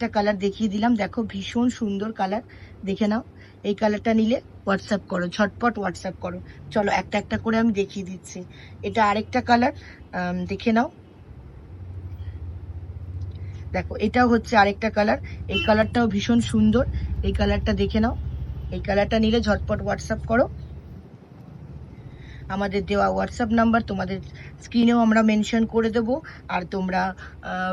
আরেকটা কালার দেখিয়ে দিলাম, দেখো ভীষণ সুন্দর কালার, দেখে নাও। এই কালারটা নিলে হোয়াটসঅ্যাপ করো, ঝটপট হোয়াটসঅ্যাপ করো। চলো একটা একটা করে আমি দেখিয়ে দিচ্ছি। এটা আরেকটা কালার, দেখে নাও। দেখো এটাও হচ্ছে আরেকটা কালার, এই কালারটাও ভীষণ সুন্দর, এই কালারটা দেখে নাও। এই কালারটা নিলে ঝটপট হোয়াটসঅ্যাপ করো। আমাদের দেওয়া হোয়াটসঅ্যাপ নাম্বার তোমাদের স্ক্রিনেও আমরা মেনশন করে দেব, আর তোমরা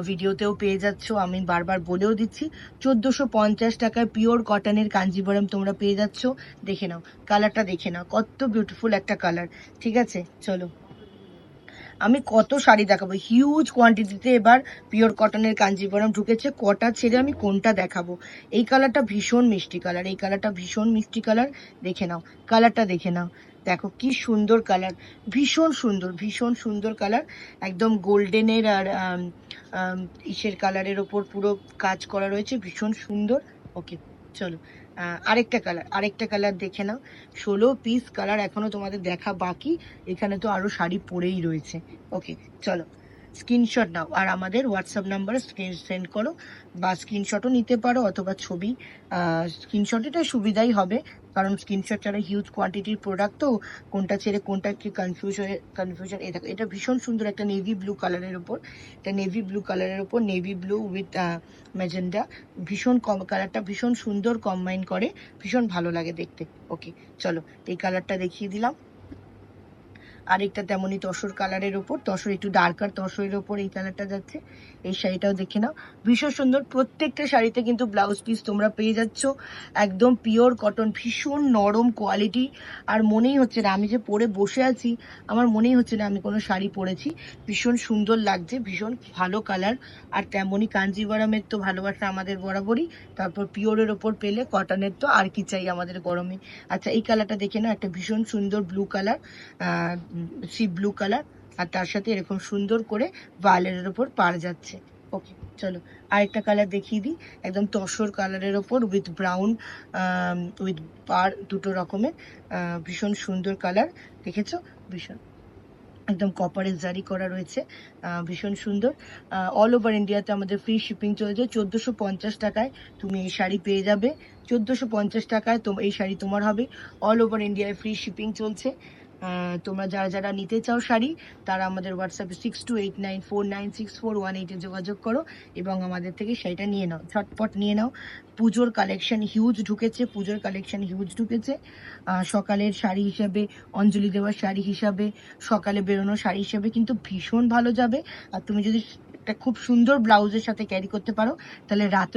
ভিডিওতেও পেয়ে যাচ্ছ। আমি বারবার বলেও দিচ্ছি, 1450 টাকায় পিওর কটনের কাঞ্জিভরম তোমরা পেয়ে যাচ্ছ। দেখে নাও কালারটা, দেখে নাও কত বিউটিফুল একটা কালার। ঠিক আছে, চলো আমি কত শাড়ি দেখাবো, হিউজ কোয়ান্টিটিতে এবার পিওর কটনের কাঞ্জিভরম ঢুকেছে। কটা ছেড়ে আমি কোনটা দেখাবো। এই কালারটা ভীষণ মিষ্টি কালার, এই কালারটা ভীষণ মিষ্টি কালার, দেখে নাও কালারটা, দেখে নাও। দেখো কি সুন্দর কালার, ভীষণ সুন্দর, ভীষণ সুন্দর কালার, একদম গোল্ডেনের আর ইসের কালারের ওপর পুরো কাজ করা রয়েছে, ভীষণ সুন্দর। ওকে চলো আরেকটা কালার দেখে নাও। 16 পিস কালার এখনো তোমাদের দেখা বাকি, এখানে তো আরো শাড়ি পরেই রয়েছে। ওকে চলো স্ক্রিনশট নাও আর আমাদের হোয়াটসঅ্যাপ নাম্বারে সেন্ড করো, বা স্ক্রিনশটও নিতে পারো অথবা ছবি। স্ক্রিনশট সুবিধাই হবে, কারণ স্ক্রিনশট ছাড়া হিউজ কোয়ান্টিটির প্রোডাক্ট, তো কোনটা ছেড়ে কোনটা কি কনফিউশন। এটা ভীষণ সুন্দর একটা নেভি ব্লু কালারের ওপর, এটা নেভি ব্লু কালারের ওপর নেভি ব্লু উইথ ম্যাজেন্ডা, ভীষণ কালারটা ভীষণ সুন্দর কম্বাইন করে, ভীষণ ভালো লাগে দেখতে। ওকে চলো এই কালারটা দেখিয়ে দিলাম। আরেকটা তেমনই তসর কালারের ওপর, তসর একটু ডার্কার তসরের ওপর এই কালারটা যাচ্ছে। এই শাড়িটাও দেখে নাও, ভীষণ সুন্দর। প্রত্যেকটা শাড়িতে কিন্তু ব্লাউজ পিস তোমরা পেয়ে যাচ্ছ, একদম পিওর কটন, ভীষণ নরম কোয়ালিটি। আর মনেই হচ্ছে না আমি যে পরে বসে আছি, আমার মনেই হচ্ছে না আমি কোনো শাড়ি পরেছি। ভীষণ সুন্দর লাগছে, ভীষণ ভালো কালার। আর তেমনই কাঞ্জিভারমের তো ভালোবাসা আমাদের বরাবরই, তারপর পিওরের ওপর পেলে কটনের তো আর কি চাই আমাদের গরমে। আচ্ছা এই কালারটা দেখে নাও, একটা ভীষণ সুন্দর blue colour, sea blue colour, আর তার সাথে এরকম সুন্দর করে ভায়োলেটের ওপর পার যাচ্ছে। ওকে চলো আরেকটা কালার দেখিয়ে দিই, একদম তসর কালারের ওপর উইথ ব্রাউন উইথ পার, দুটো রকমের, ভীষণ সুন্দর কালার, দেখেছো? ভীষণ একদম কপারের জারি করা রয়েছে, ভীষণ সুন্দর। অল ওভার ইন্ডিয়াতে আমাদের ফ্রি শিপিং চলছে। 1450 টাকায় তুমি এই শাড়ি পেয়ে যাবে, 1450 টাকায় এই শাড়ি তোমার হবে। অল ওভার ইন্ডিয়ায় ফ্রি শিপিং চলছে। তোমরা যারা যারা নিতে চাও শাড়ি, তারা আমাদের হোয়াটসঅ্যাপে 6289496418-এ যোগাযোগ করো এবং আমাদের থেকে শাড়িটা নিয়ে নাও, ঝটপট নিয়ে নাও। পুজোর কালেকশন হিউজ ঢুকেছে, পুজোর কালেকশন হিউজ ঢুকেছে। সকালের শাড়ি হিসাবে, অঞ্জলি দেওয়ার শাড়ি হিসাবে, সকালে বেরোনো শাড়ি হিসেবে কিন্তু ভীষণ ভালো যাবে। আর তুমি যদি একটা খুব সুন্দর ব্লাউজের সাথে ক্যারি করতে পারো, তাহলে রাতে